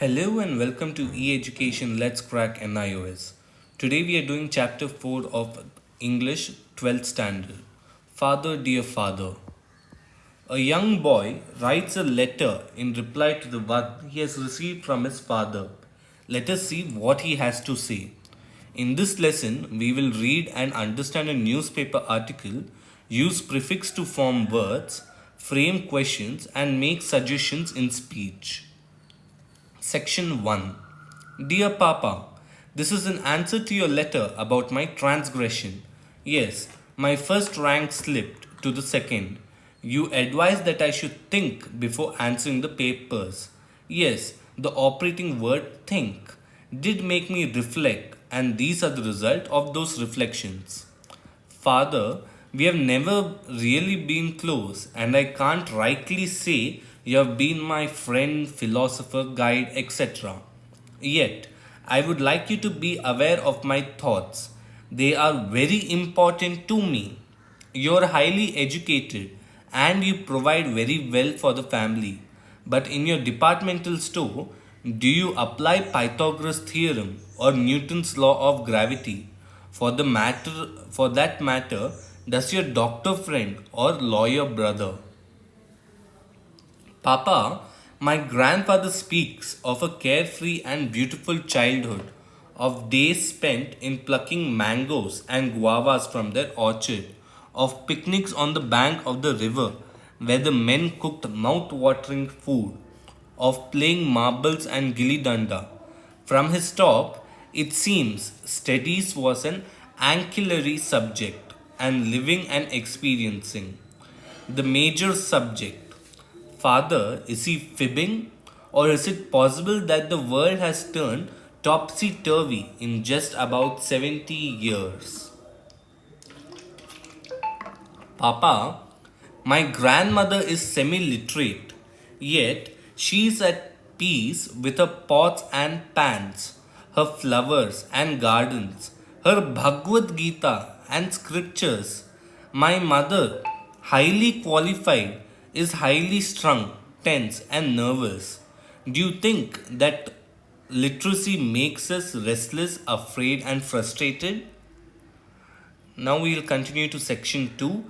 Hello and welcome to e-education Let's Crack NIOS. Today we are doing chapter 4 of English 12th standard. Father dear father. A young boy writes a letter in reply to the one he has received from his father. Let us see what he has to say. In this lesson, we will read and understand a newspaper article, use prefix to form words, frame questions, and make suggestions in speech. Section 1. Dear Papa, this is an answer to your letter about my transgression. Yes, my first rank slipped to the second. You advised that I should think before answering the papers. Yes, the operating word think did make me reflect, and these are the result of those reflections. Father, we have never really been close, and I can't rightly say you have been my friend, philosopher, guide, etc. Yet, I would like you to be aware of my thoughts. They are very important to me. You are highly educated and you provide very well for the family. But in your departmental store, do you apply Pythagoras theorem or Newton's law of gravity? For that matter, does your doctor friend or lawyer brother? Papa, my grandfather speaks of a carefree and beautiful childhood, of days spent in plucking mangoes and guavas from their orchard, of picnics on the bank of the river where the men cooked mouth-watering food, of playing marbles and gilli danda. From his talk, it seems studies was an ancillary subject and living and experiencing. The major subject. Father, is he fibbing? Or is it possible that the world has turned topsy turvy in just about 70 years? Papa, my grandmother is semi literate, yet she is at peace with her pots and pans, her flowers and gardens, her Bhagavad Gita and scriptures. My mother, highly qualified, is highly strung, tense, and nervous. Do you think that literacy makes us restless, afraid, and frustrated? Now we will continue to section 2.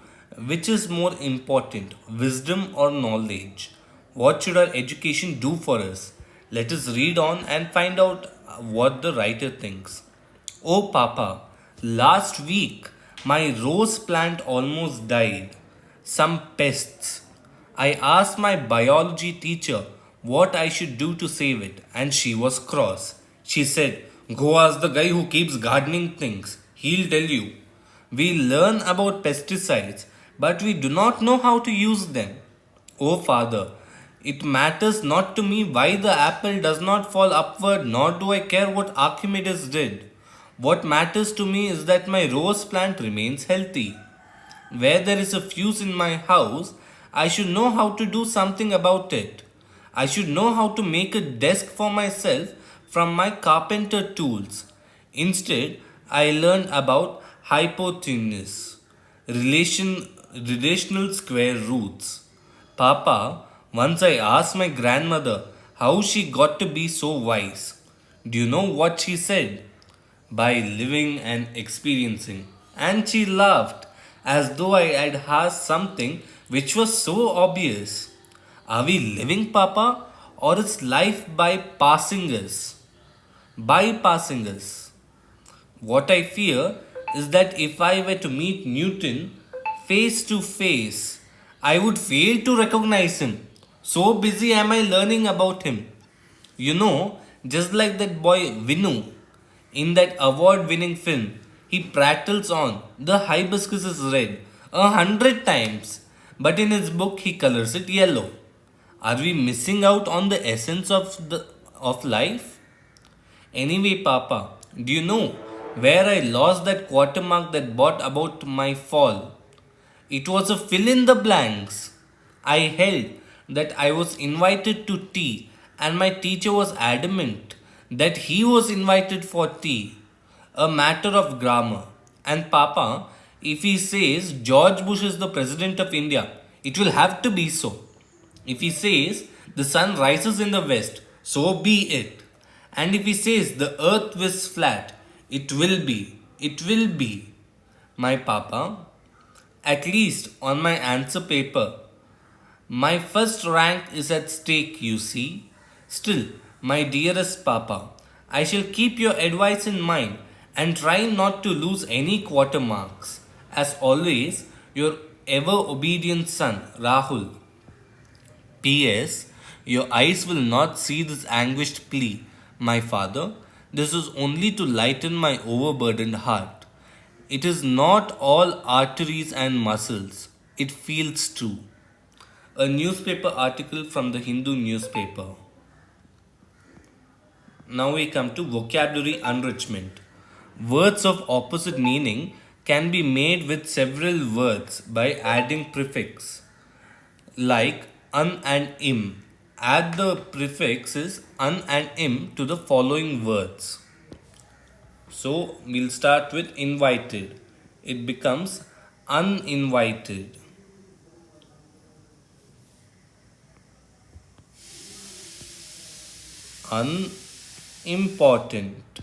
Which is more important, wisdom or knowledge? What should our education do for us? Let us read on and find out what the writer thinks. Oh, Papa, last week my rose plant almost died. Some pests. I asked my biology teacher what I should do to save it, and she was cross. She said, go ask the guy who keeps gardening things. He'll tell you. We learn about pesticides, but we do not know how to use them. Oh, Father, it matters not to me why the apple does not fall upward, nor do I care what Archimedes did. What matters to me is that my rose plant remains healthy. Where there is a fuse in my house, I should know how to do something about it. I should know how to make a desk for myself from my carpenter tools. Instead, I learned about hypotenuse, relational square roots. Papa, once I asked my grandmother how she got to be so wise. Do you know what she said? By living and experiencing. And she laughed as though I had asked something which was so obvious. Are we living, Papa? Or is life bypassing us? Bypassing us. What I fear is that if I were to meet Newton face to face, I would fail to recognize him. So busy am I learning about him. You know, just like that boy Vinu in that award winning film, he prattles on, the hibiscus is red 100 times, but in his book he colors it yellow. Are we missing out on the essence of life? Anyway, Papa, do you know where I lost that quarter mark that brought about my fall? It was a fill in the blanks. I held that I was invited to tea, and my teacher was adamant that he was invited for tea. A matter of grammar. And Papa, if he says George Bush is the President of India, it will have to be so. If he says the sun rises in the west, So be it. And if he says the earth is flat, it will be. It will be. My papa, at least on my answer paper. My first rank is at stake, you see. Still, my dearest papa, I shall keep your advice in mind and try not to lose any quarter marks. As always, your ever obedient son, Rahul. P.S. Your eyes will not see this anguished plea, my father. This is only to lighten my overburdened heart. It is not all arteries and muscles. It feels too. A newspaper article from the Hindu newspaper. Now we come to vocabulary enrichment. Words of opposite meaning can be made with several words by adding prefix like un and im. Add the prefixes un and im to the following words. So we'll start with invited. It becomes uninvited. Unimportant,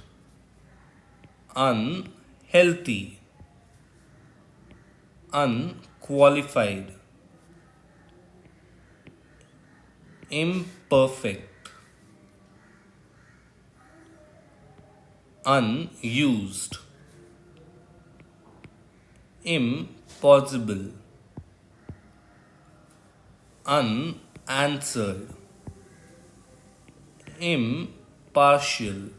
unhealthy, unqualified, imperfect, unused, impossible, unanswered, impartial,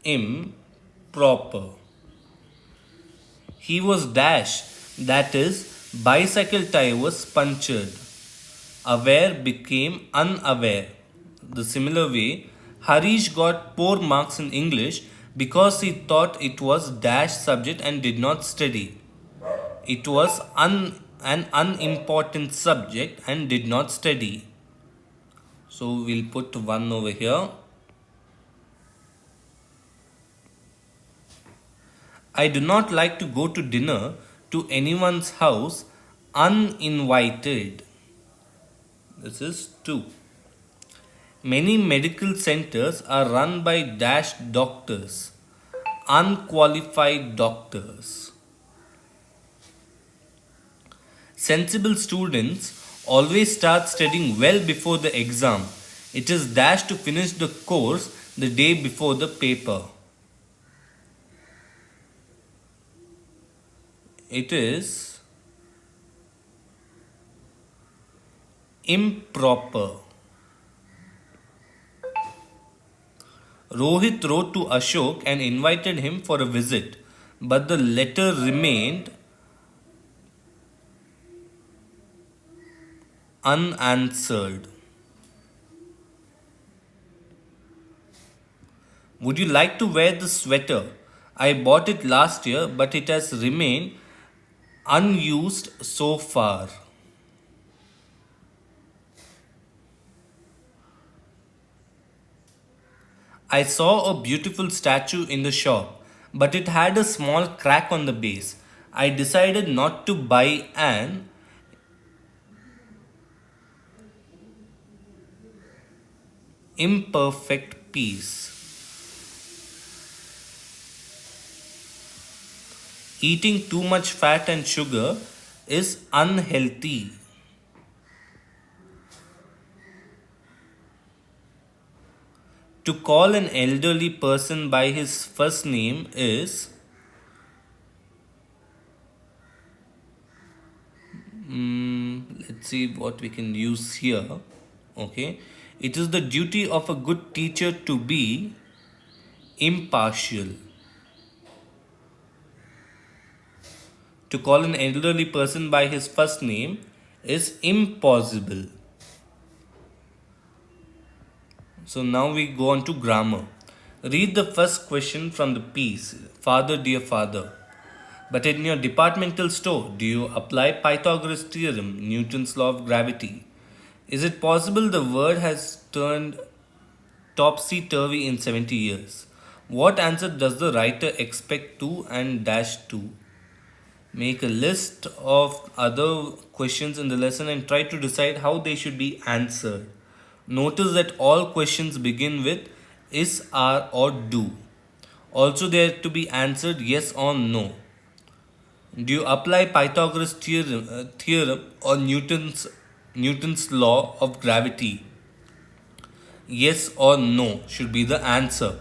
improper. He was dashed, that is, bicycle tire was punctured. Aware became unaware. The similar way, Harish got poor marks in English because he thought it was dash subject and did not study. It was an unimportant subject and did not study. So we'll put one over here. I do not like to go to dinner to anyone's house uninvited. This is 2. Many medical centers are run by dash doctors, unqualified doctors. Sensible students always start studying well before the exam. It is dash to finish the course the day before the paper. It is improper. Rohit wrote to Ashok and invited him for a visit, but the letter remained unanswered. Would you like to wear this sweater? I bought it last year, but it has remained unused so far. I saw a beautiful statue in the shop, but it had a small crack on the base. I decided not to buy an imperfect piece. Eating too much fat and sugar is unhealthy. To call an elderly person by his first name is let's see what we can use here. Okay, it is the duty of a good teacher to be impartial. To call an elderly person by his first name is impossible. So now we go on to grammar. Read the first question from the piece, Father, dear father. But in your departmental store, do you apply Pythagoras' theorem, Newton's law of gravity? Is it possible the world has turned topsy-turvy in 70 years? What answer does the writer expect to and dash to? Make a list of other questions in the lesson and try to decide how they should be answered. Notice that all questions begin with is, are, or do. Also, they are to be answered yes or no. Do you apply Pythagoras theorem or Newton's law of gravity? Yes or no should be the answer.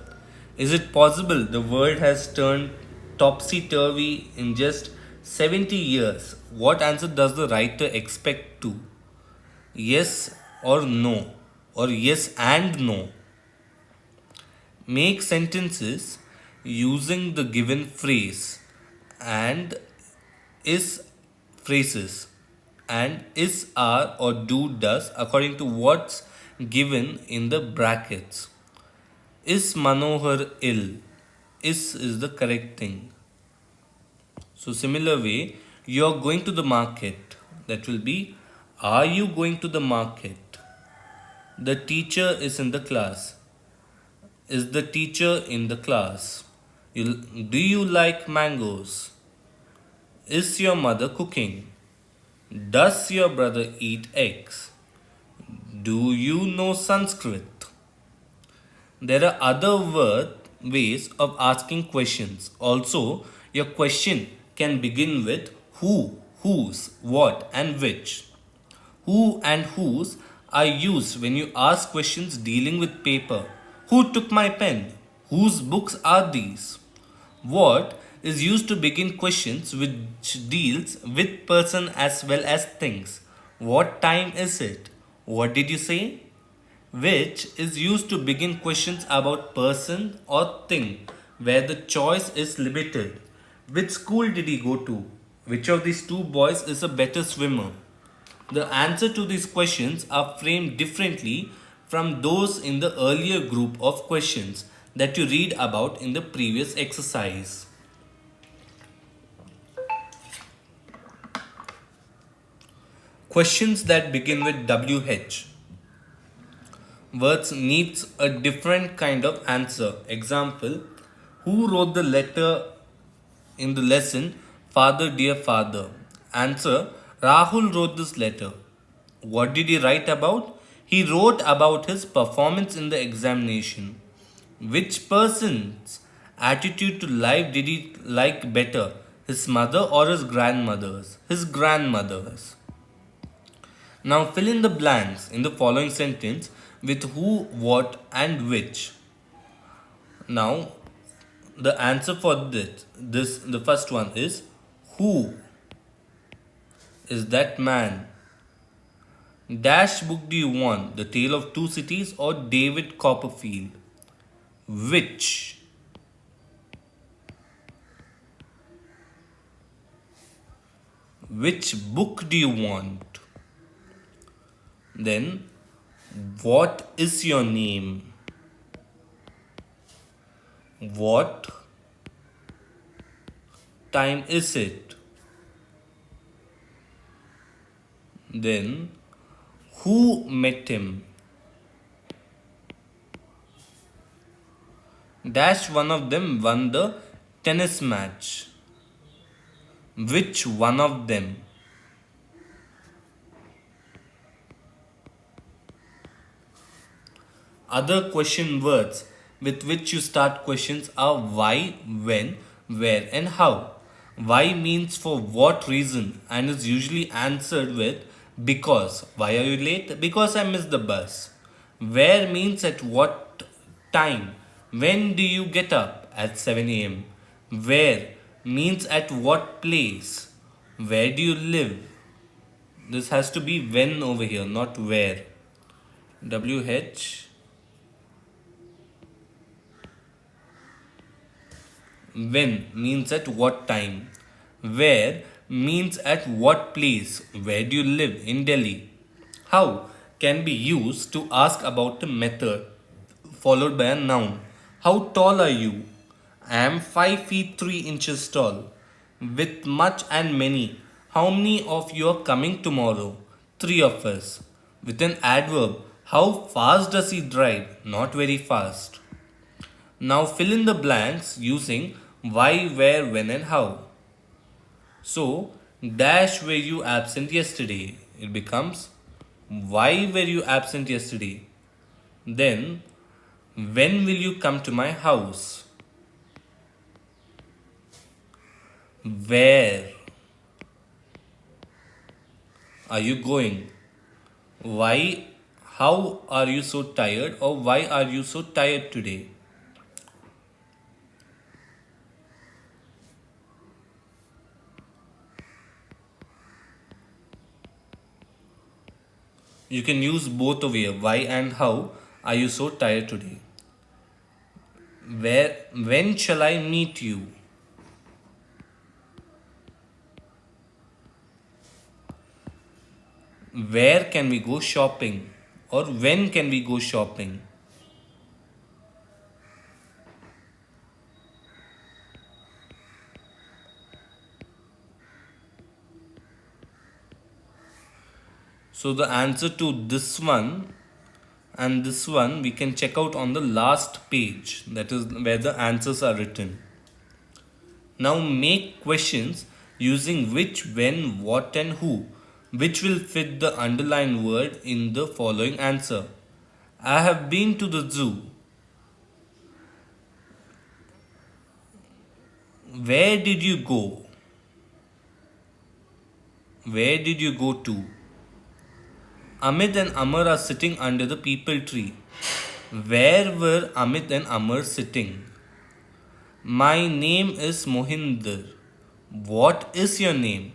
Is it possible the world has turned topsy turvy in just 70 years? What answer does the writer expect to? Yes or no? Or yes and no? Make sentences using the given phrase and is phrases and is, are, or do, does according to what's given in the brackets. Is Manohar ill? Is the correct thing. So, similar way, you're going to the market. That will be, are you going to the market? The teacher is in the class. Is the teacher in the class? Do you like mangoes? Is your mother cooking? Does your brother eat eggs? Do you know Sanskrit? There are other ways of asking questions. Also, your question can begin with who, whose, what, and which. Who and whose are used when you ask questions dealing with paper. Who took my pen? Whose books are these? What is used to begin questions which deals with person as well as things. What time is it? What did you say? Which is used to begin questions about person or thing where the choice is limited. Which school did he go to? Which of these two boys is a better swimmer? The answer to these questions are framed differently from those in the earlier group of questions that you read about in the previous exercise. Questions that begin with WH. Words needs a different kind of answer. Example, who wrote the letter in the lesson, Father, dear Father? Answer, Rahul wrote this letter. What did he write about? He wrote about his performance in the examination. Which person's attitude to life did he like better? His mother or his grandmother's? His grandmother's. Now fill in the blanks in the following sentence with who, what, and which. Now the answer for this the first one is who is that man? Dash book do you want? The Tale of Two Cities or David Copperfield? Which? Which book do you want? Then, what is your name? What time is it? Then, who met him? Dash one of them won the tennis match. Which one of them? Other question words with which you start questions are why, when, where, and how. Why means for what reason and is usually answered with because. Why are you late? Because I missed the bus. Where means at what time. When do you get up? At 7 a.m. Where means at what place. Where do you live? This has to be when over here, not where. WH. When means at what time. Where means at what place. Where do you live? In Delhi. How can be used to ask about a method followed by a noun. How tall are you? I am 5 feet 3 inches tall. With much and many. How many of you are coming tomorrow? 3 of us. With an adverb. How fast does he drive? Not very fast. Now fill in the blanks using why, where, when, and how. So, dash were you absent yesterday? It becomes why were you absent yesterday? Then, when will you come to my house? Where are you going? Why? How are you so tired? Or why are you so tired today? You can use both of here. Why and how are you so tired today? When shall I meet you? Where can we go shopping? Or when can we go shopping? So the answer to this one and this one we can check out on the last page. That is where the answers are written. Now make questions using which, when, what and who, which will fit the underlined word in the following answer. I have been to the zoo. Where did you go? Where did you go to? Amit and Amar are sitting under the peepal tree. Where were Amit and Amar sitting? My name is Mohinder. What is your name?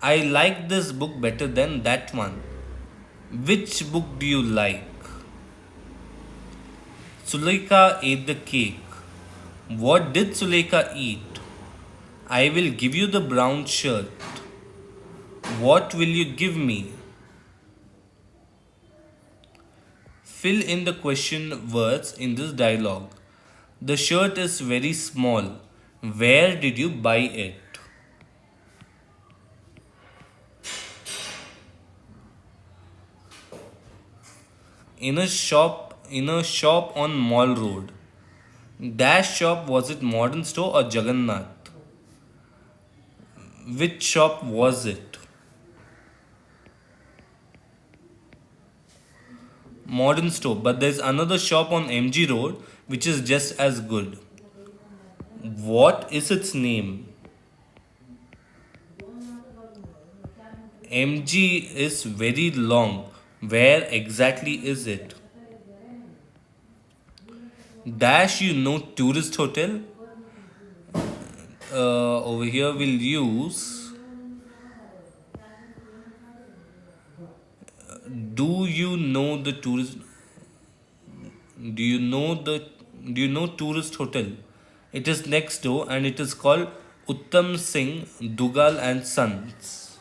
I like this book better than that one. Which book do you like? Suleika ate the cake. What did Suleika eat? I will give you the brown shirt. What will you give me? Fill in the question words in this dialogue. The shirt is very small. Where did you buy it? In a shop on Mall Road. Dash shop, was it modern store or Jagannath? Which shop was it? Modern store, but there's another shop on MG Road which is just as good. What is its name? MG is very long. Where exactly is it? Dash, you know tourist hotel? Over here we'll use do you know the tourist do you know the do you know tourist hotel? It is next door and it is called Uttam Singh Dugal and Sons.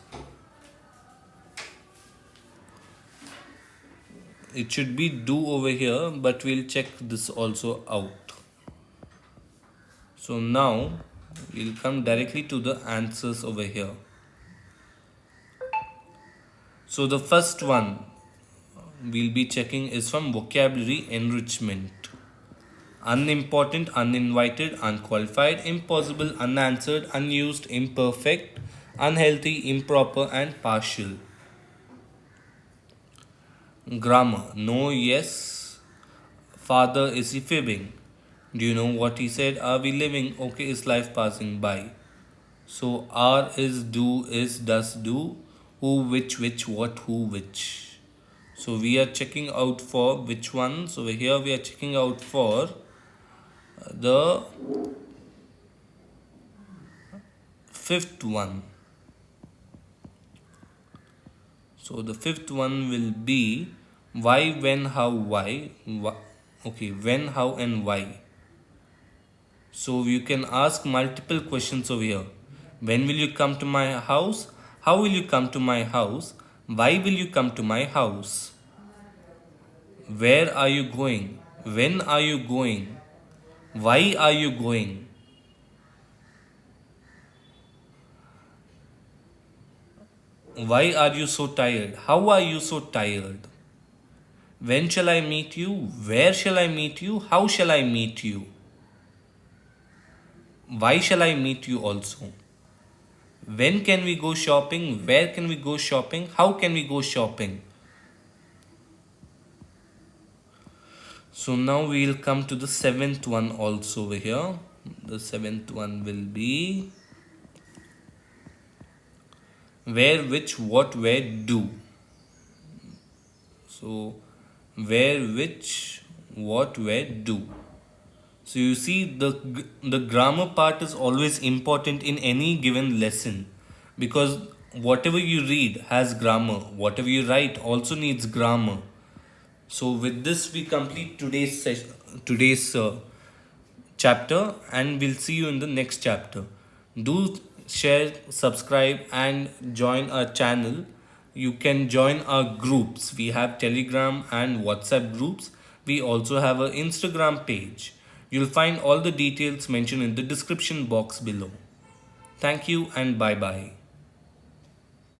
It should be do over here, but we'll check this also out. So now we'll come directly to the answers over here. So the first one we'll be checking is from vocabulary enrichment. Unimportant, uninvited, unqualified, impossible, unanswered, unused, imperfect, unhealthy, improper, and partial. Grammar. No, yes. Father, is he fibbing? Do you know what he said? Are we living? Okay, is life passing by? So, are is, do is, does, do. Who, which, what, who, which. So, we are checking out for which one? So, over here we are checking out for the fifth one. So the fifth one will be why, when, how, why. Okay, when, how, and why. So you can ask multiple questions over here. When will you come to my house? How will you come to my house? Why will you come to my house? Where are you going? When are you going? Why are you going? Why are you so tired? How are you so tired? When shall I meet you? Where shall I meet you? How shall I meet you? Why shall I meet you also? When can we go shopping? Where can we go shopping? How can we go shopping? So now we'll come to the seventh one also over here. The seventh one will be where, which, what, where, do. So where, which, what, where, do. So you see the grammar part is always important in any given lesson, because whatever you read has grammar, whatever you write also needs grammar. So with this we complete today's chapter, and we'll see you in the next chapter. Do share, subscribe, and join our channel. You can join our groups. We have Telegram and WhatsApp groups. We also have an Instagram page. You'll find all the details mentioned in the description box below. Thank you and bye bye.